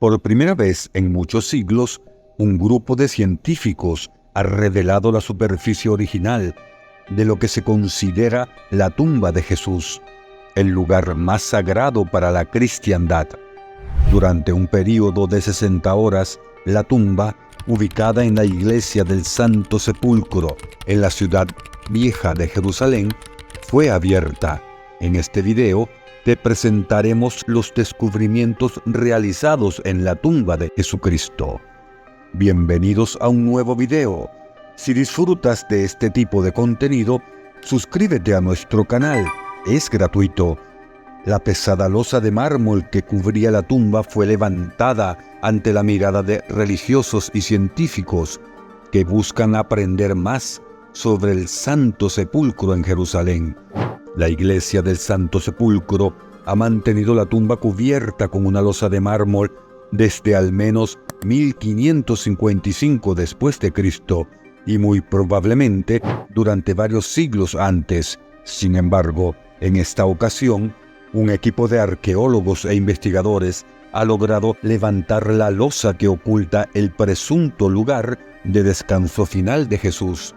Por primera vez en muchos siglos, un grupo de científicos ha revelado la superficie original de lo que se considera la tumba de Jesús, el lugar más sagrado para la cristiandad. Durante un período de 60 horas, la tumba, ubicada en la iglesia del Santo Sepulcro, en la ciudad vieja de Jerusalén, fue abierta. En este video te presentaremos los descubrimientos realizados en la tumba de Jesucristo. Bienvenidos a un nuevo video. Si disfrutas de este tipo de contenido, suscríbete a nuestro canal. Es gratuito. La pesada losa de mármol que cubría la tumba fue levantada ante la mirada de religiosos y científicos que buscan aprender más sobre el Santo Sepulcro en Jerusalén. La iglesia del Santo Sepulcro ha mantenido la tumba cubierta con una losa de mármol desde al menos 1555 después de Cristo y muy probablemente durante varios siglos antes. Sin embargo, en esta ocasión, un equipo de arqueólogos e investigadores ha logrado levantar la losa que oculta el presunto lugar de descanso final de Jesús,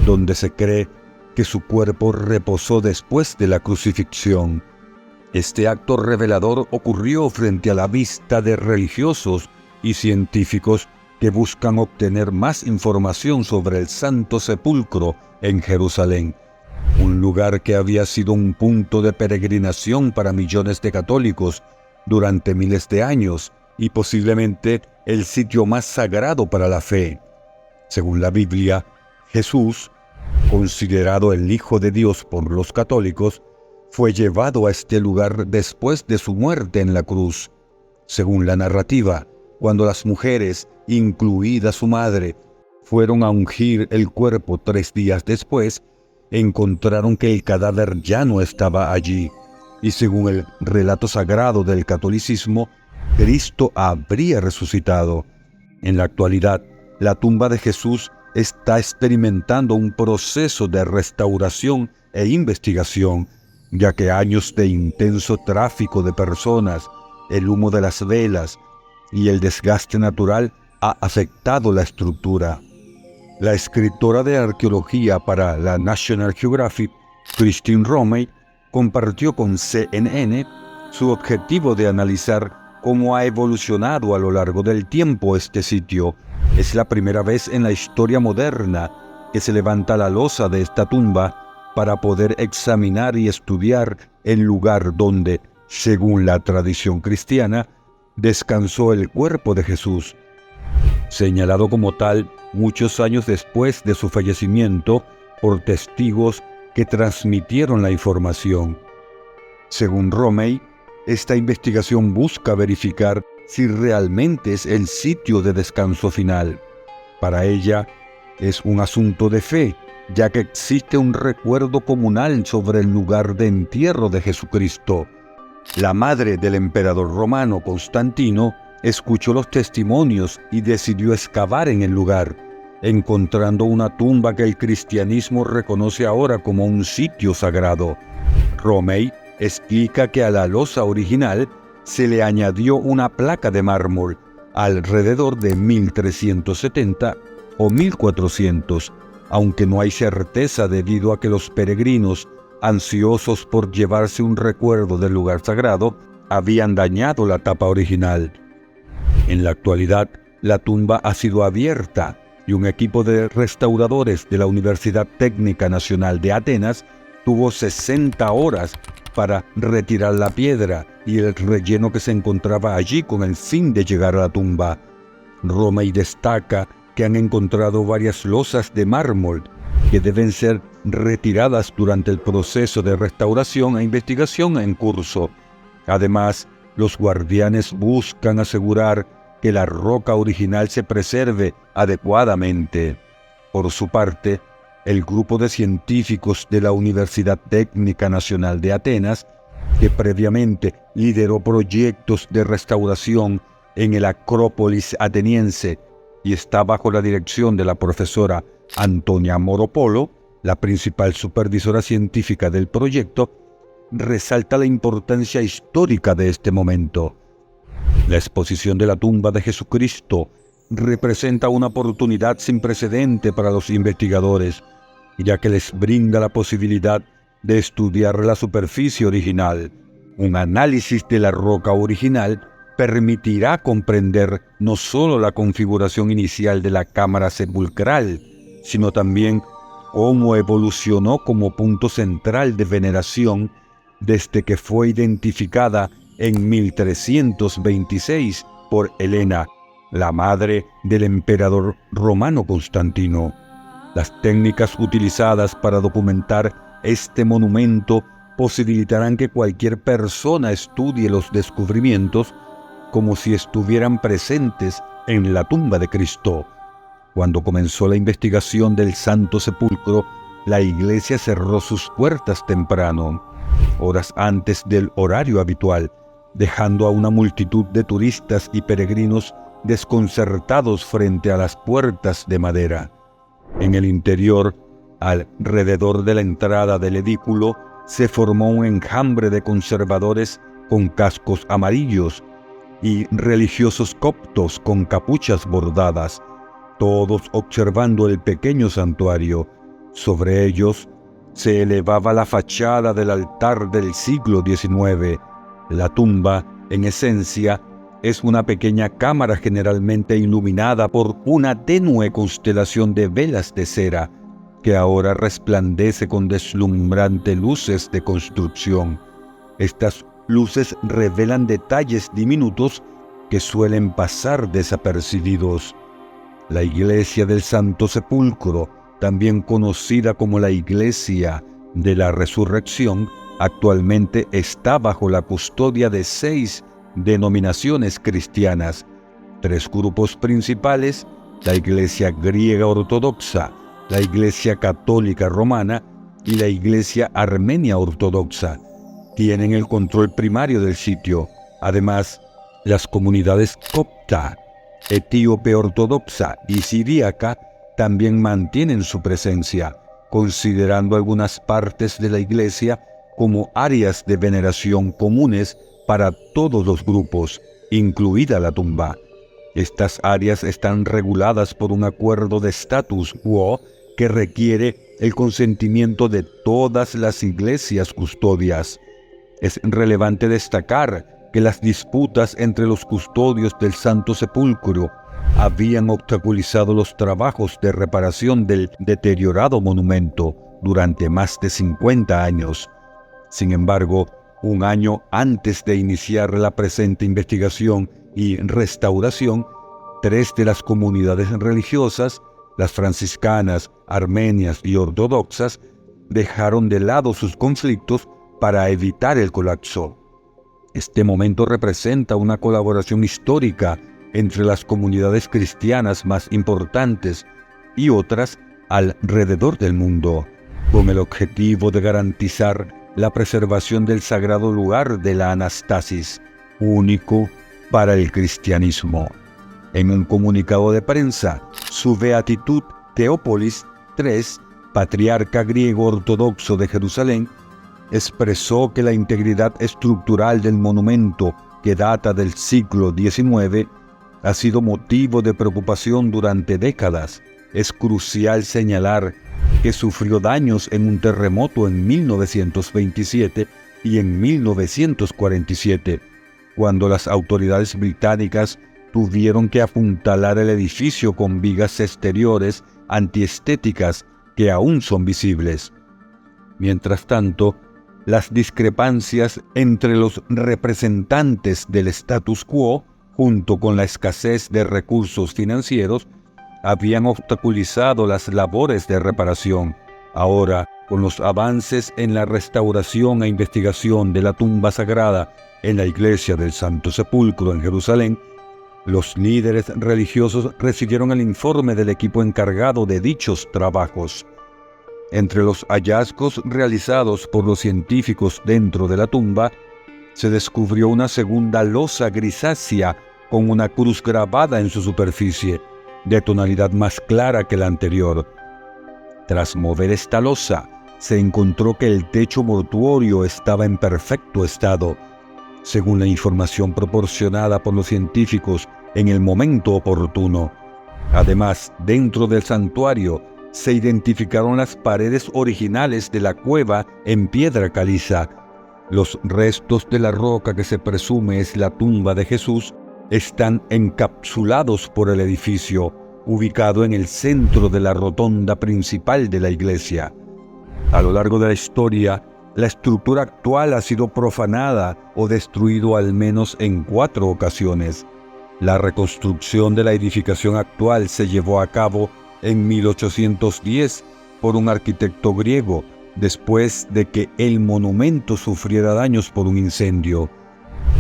donde se cree que su cuerpo reposó después de la crucifixión. Este acto revelador ocurrió frente a la vista de religiosos y científicos que buscan obtener más información sobre el Santo Sepulcro en Jerusalén, un lugar que había sido un punto de peregrinación para millones de católicos durante miles de años y posiblemente el sitio más sagrado para la fe. Según la Biblia, Jesús, considerado el Hijo de Dios por los católicos, fue llevado a este lugar después de su muerte en la cruz. Según la narrativa, cuando las mujeres, incluida su madre, fueron a ungir el cuerpo 3 días después, encontraron que el cadáver ya no estaba allí, y según el relato sagrado del catolicismo, Cristo habría resucitado. En la actualidad, la tumba de Jesús está experimentando un proceso de restauración e investigación, ya que años de intenso tráfico de personas, el humo de las velas y el desgaste natural ha afectado la estructura. La escritora de arqueología para la National Geographic, Christine Romey, compartió con CNN su objetivo de analizar cómo ha evolucionado a lo largo del tiempo este sitio. Es la primera vez en la historia moderna que se levanta la losa de esta tumba para poder examinar y estudiar el lugar donde, según la tradición cristiana, descansó el cuerpo de Jesús, señalado como tal muchos años después de su fallecimiento por testigos que transmitieron la información. Según Romey, esta investigación busca verificar si realmente es el sitio de descanso final. Para ella, es un asunto de fe, ya que existe un recuerdo comunal sobre el lugar de entierro de Jesucristo. La madre del emperador romano Constantino escuchó los testimonios y decidió excavar en el lugar, encontrando una tumba que el cristianismo reconoce ahora como un sitio sagrado. Romey explica que a la losa original se le añadió una placa de mármol alrededor de 1370 o 1400, aunque no hay certeza debido a que los peregrinos, ansiosos por llevarse un recuerdo del lugar sagrado, habían dañado la tapa original. En la actualidad, la tumba ha sido abierta y un equipo de restauradores de la Universidad Técnica Nacional de Atenas tuvo 60 horas para retirar la piedra y el relleno que se encontraba allí con el fin de llegar a la tumba. Romey destaca que han encontrado varias losas de mármol que deben ser retiradas durante el proceso de restauración e investigación en curso. Además, los guardianes buscan asegurar que la roca original se preserve adecuadamente. Por su parte, el grupo de científicos de la Universidad Técnica Nacional de Atenas, que previamente lideró proyectos de restauración en el Acrópolis ateniense y está bajo la dirección de la profesora Antonia Moropolo, la principal supervisora científica del proyecto, resalta la importancia histórica de este momento. La exposición de la tumba de Jesucristo representa una oportunidad sin precedente para los investigadores, ya que les brinda la posibilidad de estudiar la superficie original. Un análisis de la roca original permitirá comprender no solo la configuración inicial de la cámara sepulcral, sino también cómo evolucionó como punto central de veneración desde que fue identificada en 1326 por Helena, la madre del emperador romano Constantino. Las técnicas utilizadas para documentar este monumento posibilitarán que cualquier persona estudie los descubrimientos como si estuvieran presentes en la tumba de Cristo. Cuando comenzó la investigación del Santo Sepulcro, la iglesia cerró sus puertas temprano, horas antes del horario habitual, dejando a una multitud de turistas y peregrinos desconcertados frente a las puertas de madera. En el interior, alrededor de la entrada del edículo, se formó un enjambre de conservadores con cascos amarillos y religiosos coptos con capuchas bordadas, todos observando el pequeño santuario. Sobre ellos se elevaba la fachada del altar del siglo XIX. La tumba, en esencia, es una pequeña cámara generalmente iluminada por una tenue constelación de velas de cera, que ahora resplandece con deslumbrantes luces de construcción. Estas luces revelan detalles diminutos que suelen pasar desapercibidos. La iglesia del Santo Sepulcro, también conocida como la Iglesia de la Resurrección, actualmente está bajo la custodia de 6 denominaciones cristianas, 3 grupos principales: la Iglesia griega ortodoxa, la Iglesia católica romana y la Iglesia armenia ortodoxa. Tienen el control primario del sitio. Además, las comunidades copta, etíope ortodoxa y siríaca también mantienen su presencia, considerando algunas partes de la iglesia como áreas de veneración comunes para todos los grupos, incluida la tumba. Estas áreas están reguladas por un acuerdo de status quo que requiere el consentimiento de todas las iglesias custodias. Es relevante destacar que las disputas entre los custodios del Santo Sepulcro habían obstaculizado los trabajos de reparación del deteriorado monumento durante más de 50 años. Sin embargo, un año antes de iniciar la presente investigación y restauración, 3 de las comunidades religiosas, las franciscanas, armenias y ortodoxas, dejaron de lado sus conflictos para evitar el colapso. Este momento representa una colaboración histórica entre las comunidades cristianas más importantes y otras alrededor del mundo, con el objetivo de garantizar la preservación del sagrado lugar de la Anastasis, único para el cristianismo. En un comunicado de prensa, su Beatitud Teópolis III, patriarca griego ortodoxo de Jerusalén, expresó que la integridad estructural del monumento, que data del siglo XIX, ha sido motivo de preocupación durante décadas. Es crucial señalar que sufrió daños en un terremoto en 1927 y en 1947, cuando las autoridades británicas tuvieron que apuntalar el edificio con vigas exteriores antiestéticas que aún son visibles. Mientras tanto, las discrepancias entre los representantes del status quo, junto con la escasez de recursos financieros, habían obstaculizado las labores de reparación. Ahora, con los avances en la restauración e investigación de la tumba sagrada en la iglesia del Santo Sepulcro en Jerusalén, los líderes religiosos recibieron el informe del equipo encargado de dichos trabajos. Entre los hallazgos realizados por los científicos dentro de la tumba, se descubrió una segunda losa grisácea con una cruz grabada en su superficie, de tonalidad más clara que la anterior. Tras mover esta losa, se encontró que el techo mortuorio estaba en perfecto estado. según la información proporcionada por los científicos en el momento oportuno. Además, dentro del santuario se identificaron las paredes originales de la cueva en piedra caliza. Los restos de la roca que se presume es la tumba de Jesús están encapsulados por el edificio, ubicado en el centro de la rotonda principal de la iglesia. A lo largo de la historia, la estructura actual ha sido profanada o destruido al menos en 4 ocasiones. La reconstrucción de la edificación actual se llevó a cabo en 1810 por un arquitecto griego, después de que el monumento sufriera daños por un incendio.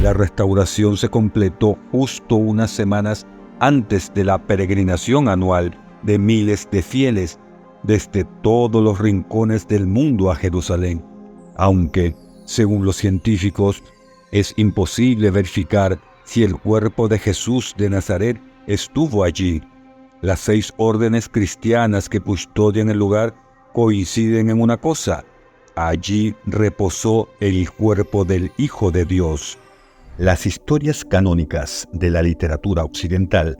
La restauración se completó justo unas semanas antes de la peregrinación anual de miles de fieles desde todos los rincones del mundo a Jerusalén, aunque, según los científicos, es imposible verificar si el cuerpo de Jesús de Nazaret estuvo allí. Las 6 órdenes cristianas que custodian el lugar coinciden en una cosa: allí reposó el cuerpo del Hijo de Dios. Las historias canónicas de la literatura occidental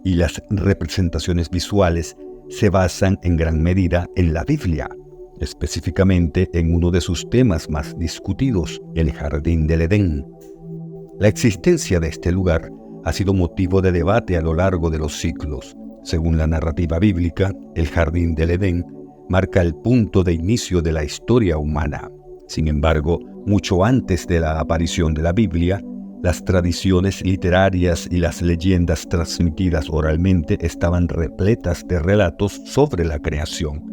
y las representaciones visuales se basan en gran medida en la Biblia, específicamente en uno de sus temas más discutidos, el Jardín del Edén. La existencia de este lugar ha sido motivo de debate a lo largo de los siglos. Según la narrativa bíblica, el Jardín del Edén marca el punto de inicio de la historia humana. Sin embargo, mucho antes de la aparición de la Biblia, las tradiciones literarias y las leyendas transmitidas oralmente estaban repletas de relatos sobre la creación.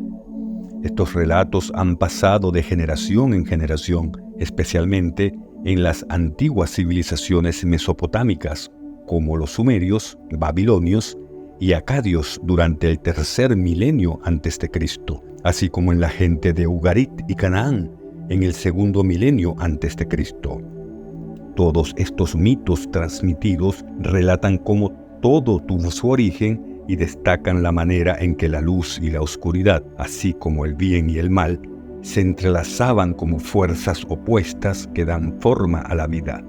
Estos relatos han pasado de generación en generación, especialmente en las antiguas civilizaciones mesopotámicas, como los sumerios, babilonios y acadios durante el 3er milenio a.C., así como en la gente de Ugarit y Canaán en el 2er milenio a.C. Todos estos mitos transmitidos relatan cómo todo tuvo su origen y destacan la manera en que la luz y la oscuridad, así como el bien y el mal, se entrelazaban como fuerzas opuestas que dan forma a la vida.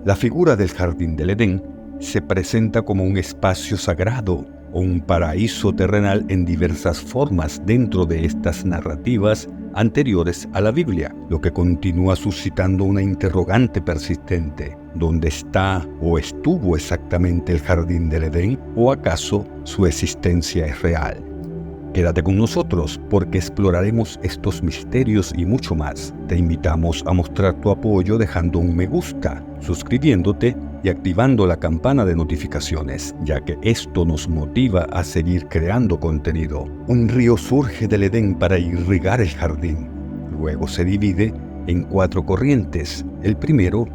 La figura del Jardín del Edén se presenta como un espacio sagrado o un paraíso terrenal en diversas formas dentro de estas narrativas anteriores a la Biblia, lo que continúa suscitando una interrogante persistente: ¿dónde está o estuvo exactamente el Jardín del Edén? ¿O acaso su existencia es real? Quédate con nosotros porque exploraremos estos misterios y mucho más. Te invitamos a mostrar tu apoyo dejando un me gusta, suscribiéndote y activando la campana de notificaciones, ya que esto nos motiva a seguir creando contenido. Un río surge del Edén para irrigar el jardín. Luego se divide en 4 corrientes. El primero,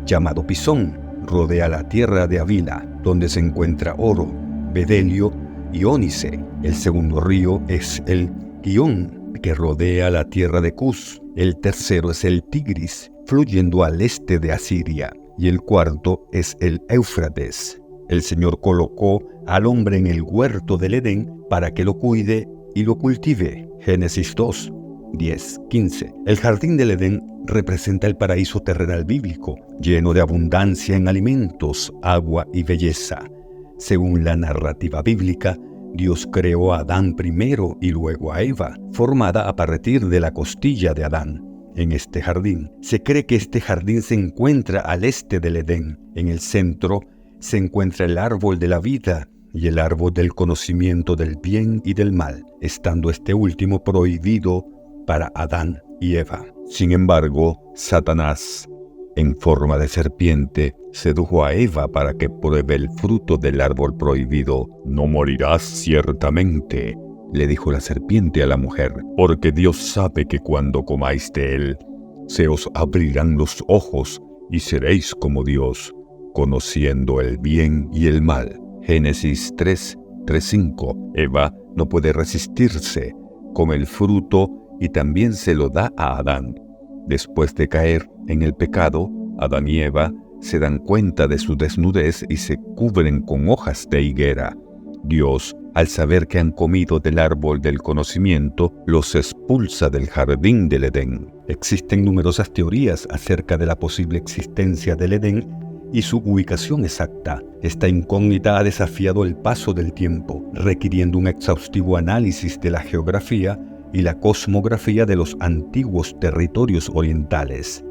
llamado Pisón, rodea la tierra de Avila, donde se encuentra oro, bedelio y ónice. El segundo río es el Gihón, que rodea la tierra de Cus. El tercero es el Tigris, fluyendo al este de Asiria. Y el cuarto es el Éufrates. El Señor colocó al hombre en el huerto del Edén para que lo cuide y lo cultive. Génesis 2, 10, 15. El Jardín del Edén representa el paraíso terrenal bíblico, lleno de abundancia en alimentos, agua y belleza. Según la narrativa bíblica, Dios creó a Adán primero y luego a Eva, formada a partir de la costilla de Adán. En este jardín, se cree que este jardín se encuentra al este del Edén. En el centro se encuentra el árbol de la vida y el árbol del conocimiento del bien y del mal, estando este último prohibido para Adán y Eva. Sin embargo, Satanás, en forma de serpiente, sedujo a Eva para que pruebe el fruto del árbol prohibido. «No morirás ciertamente», le dijo la serpiente a la mujer, «porque Dios sabe que cuando comáis de él, se os abrirán los ojos y seréis como Dios, conociendo el bien y el mal». Génesis 3, 3:5. Eva no puede resistirse, come el fruto y también se lo da a Adán. Después de caer en el pecado, Adán y Eva se dan cuenta de su desnudez y se cubren con hojas de higuera. Dios, al saber que han comido del árbol del conocimiento, los expulsa del jardín del Edén. Existen numerosas teorías acerca de la posible existencia del Edén y su ubicación exacta. Esta incógnita ha desafiado el paso del tiempo, requiriendo un exhaustivo análisis de la geografía y la cosmografía de los antiguos territorios orientales.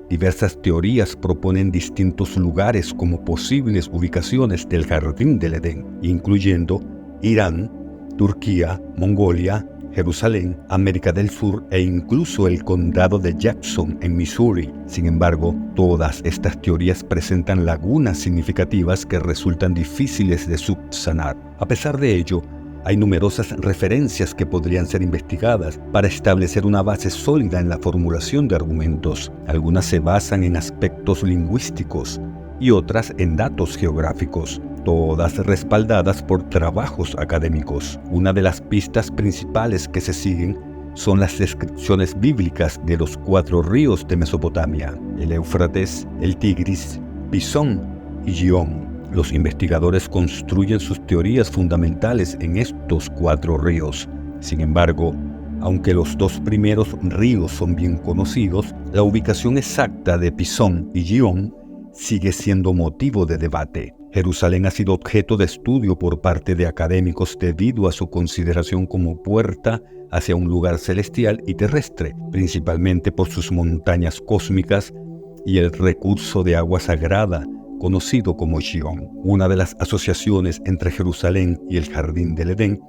Diversas teorías proponen distintos lugares como posibles ubicaciones del Jardín del Edén, incluyendo Irán, Turquía, Mongolia, Jerusalén, América del Sur e incluso el condado de Jackson en Missouri. Sin embargo, todas estas teorías presentan lagunas significativas que resultan difíciles de subsanar. A pesar de ello, hay numerosas referencias que podrían ser investigadas para establecer una base sólida en la formulación de argumentos. Algunas se basan en aspectos lingüísticos y otras en datos geográficos, todas respaldadas por trabajos académicos. Una de las pistas principales que se siguen son las descripciones bíblicas de los 4 ríos de Mesopotamia: el Éufrates, el Tigris, Pisón y Gihón. Los investigadores construyen sus teorías fundamentales en estos 4 ríos. Sin embargo, aunque los 2 primeros ríos son bien conocidos, la ubicación exacta de Pisón y Gihón sigue siendo motivo de debate. Jerusalén ha sido objeto de estudio por parte de académicos debido a su consideración como puerta hacia un lugar celestial y terrestre, principalmente por sus montañas cósmicas y el recurso de agua sagrada conocido como Gihón. Una de las asociaciones entre Jerusalén y el Jardín del Edén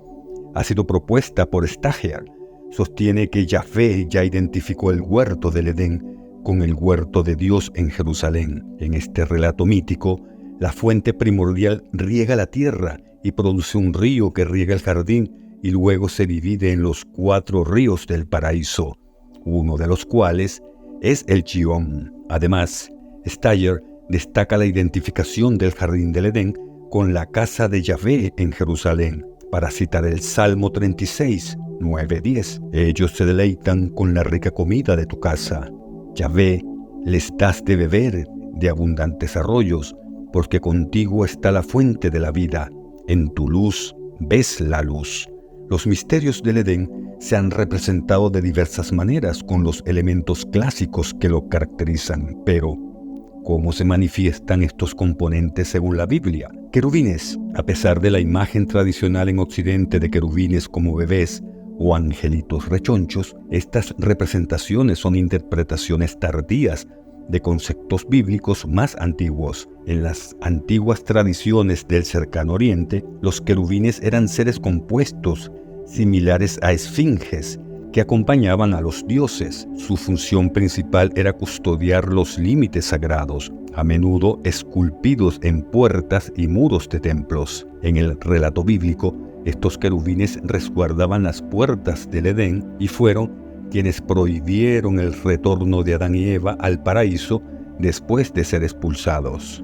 ha sido propuesta por Stagger. Sostiene que Yahvé ya identificó el huerto del Edén con el huerto de Dios en Jerusalén. En este relato mítico, la fuente primordial riega la tierra y produce un río que riega el jardín y luego se divide en los 4 ríos del paraíso, uno de los cuales es el Gihón. Además, Stagger destaca la identificación del Jardín del Edén con la casa de Yahvé en Jerusalén, para citar el Salmo 36, 9-10. Ellos se deleitan con la rica comida de tu casa. Yahvé, les das de beber de abundantes arroyos, porque contigo está la fuente de la vida. En tu luz ves la luz. Los misterios del Edén se han representado de diversas maneras con los elementos clásicos que lo caracterizan, pero ¿cómo se manifiestan estos componentes según la Biblia? Querubines. A pesar de la imagen tradicional en Occidente de querubines como bebés o angelitos rechonchos, estas representaciones son interpretaciones tardías de conceptos bíblicos más antiguos. En las antiguas tradiciones del Cercano Oriente, los querubines eran seres compuestos, similares a esfinges, que acompañaban a los dioses. Su función principal era custodiar los límites sagrados, a menudo esculpidos en puertas y muros de templos. En el relato bíblico, estos querubines resguardaban las puertas del Edén y fueron quienes prohibieron el retorno de Adán y Eva al paraíso después de ser expulsados.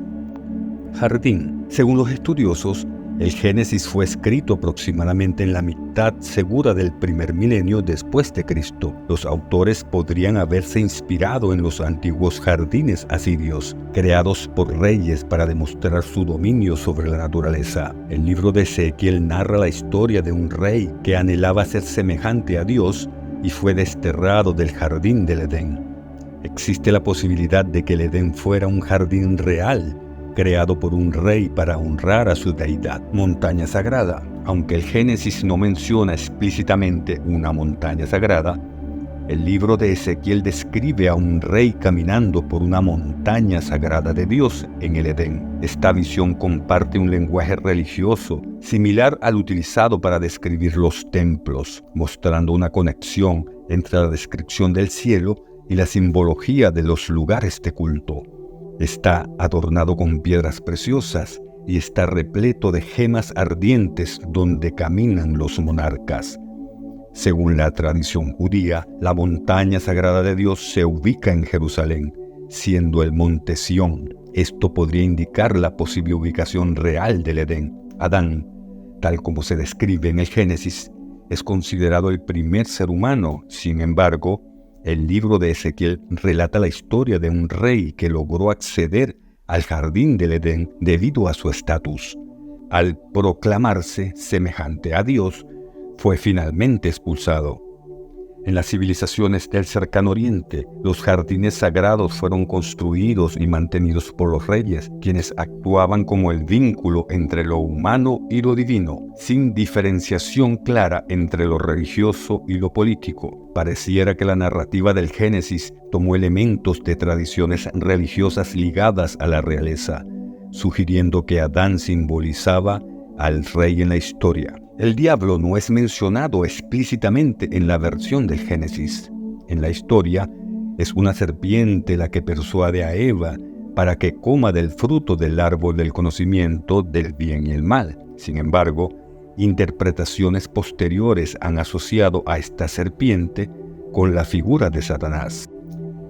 Jardín. Según los estudiosos, el Génesis fue escrito aproximadamente en la mitad segura del primer milenio después de Cristo. Los autores podrían haberse inspirado en los antiguos jardines asirios, creados por reyes para demostrar su dominio sobre la naturaleza. El libro de Ezequiel narra la historia de un rey que anhelaba ser semejante a Dios y fue desterrado del jardín del Edén. Existe la posibilidad de que el Edén fuera un jardín real, creado por un rey para honrar a su deidad. Montaña sagrada. Aunque el Génesis no menciona explícitamente una montaña sagrada, el libro de Ezequiel describe a un rey caminando por una montaña sagrada de Dios en el Edén. Esta visión comparte un lenguaje religioso similar al utilizado para describir los templos, mostrando una conexión entre la descripción del cielo y la simbología de los lugares de culto. Está adornado con piedras preciosas y está repleto de gemas ardientes donde caminan los monarcas. Según la tradición judía, la montaña sagrada de Dios se ubica en Jerusalén, siendo el monte Sión. Esto podría indicar la posible ubicación real del Edén. Adán, tal como se describe en el Génesis, es considerado el primer ser humano. Sin embargo, el libro de Ezequiel relata la historia de un rey que logró acceder al jardín del Edén debido a su estatus. al proclamarse semejante a Dios, fue finalmente expulsado. En las civilizaciones del cercano oriente, los jardines sagrados fueron construidos y mantenidos por los reyes, quienes actuaban como el vínculo entre lo humano y lo divino, sin diferenciación clara entre lo religioso y lo político. Pareciera que la narrativa del Génesis tomó elementos de tradiciones religiosas ligadas a la realeza, sugiriendo que Adán simbolizaba al rey en la historia. El diablo no es mencionado explícitamente en la versión del Génesis. En la historia, es una serpiente la que persuade a Eva para que coma del fruto del árbol del conocimiento del bien y el mal. Sin embargo, interpretaciones posteriores han asociado a esta serpiente con la figura de Satanás.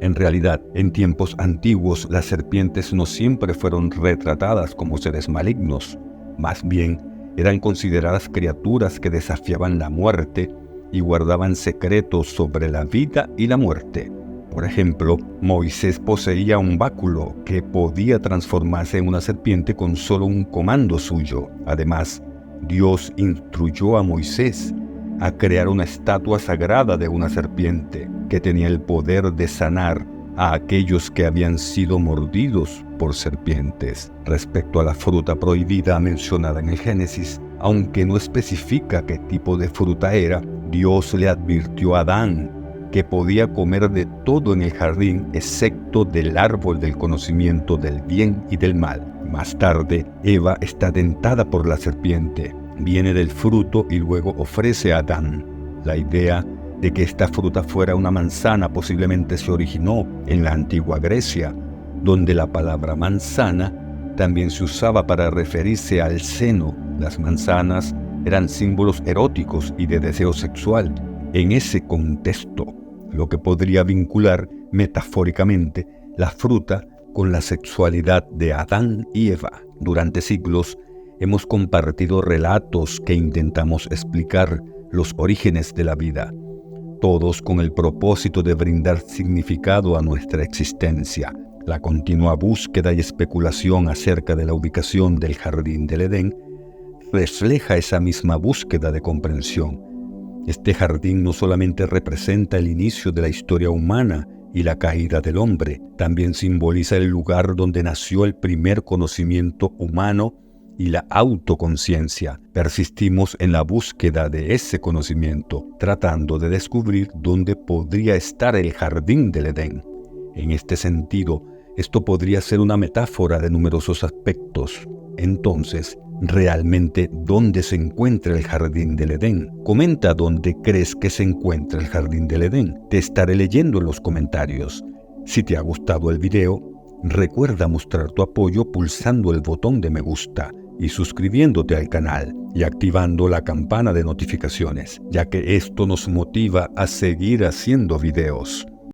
En realidad, en tiempos antiguos, las serpientes no siempre fueron retratadas como seres malignos. Más bien, eran consideradas criaturas que desafiaban la muerte y guardaban secretos sobre la vida y la muerte. Por ejemplo, Moisés poseía un báculo que podía transformarse en una serpiente con solo un comando suyo. Además, Dios instruyó a Moisés a crear una estatua sagrada de una serpiente que tenía el poder de sanar a aquellos que habían sido mordidos por serpientes. Respecto a la fruta prohibida mencionada en el Génesis, aunque no especifica qué tipo de fruta era, Dios le advirtió a Adán que podía comer de todo en el jardín excepto del árbol del conocimiento del bien y del mal. Más tarde, Eva está tentada por la serpiente, viene del fruto y luego ofrece a Adán. La idea de que esta fruta fuera una manzana posiblemente se originó en la antigua Grecia, donde la palabra manzana también se usaba para referirse al seno. Las manzanas eran símbolos eróticos y de deseo sexual en ese contexto, lo que podría vincular metafóricamente la fruta con la sexualidad de Adán y Eva. Durante siglos hemos compartido relatos que intentamos explicar los orígenes de la vida, todos con el propósito de brindar significado a nuestra existencia. La continua búsqueda y especulación acerca de la ubicación del jardín del Edén refleja esa misma búsqueda de comprensión. Este jardín no solamente representa el inicio de la historia humana y la caída del hombre, también simboliza el lugar donde nació el primer conocimiento humano y la autoconciencia. Persistimos en la búsqueda de ese conocimiento, tratando de descubrir dónde podría estar el jardín del Edén. En este sentido, esto podría ser una metáfora de numerosos aspectos. Entonces, ¿realmente dónde se encuentra el jardín del Edén? Comenta dónde crees que se encuentra el jardín del Edén. Te estaré leyendo en los comentarios. Si te ha gustado el video, recuerda mostrar tu apoyo pulsando el botón de me gusta y suscribiéndote al canal y activando la campana de notificaciones, ya que esto nos motiva a seguir haciendo videos.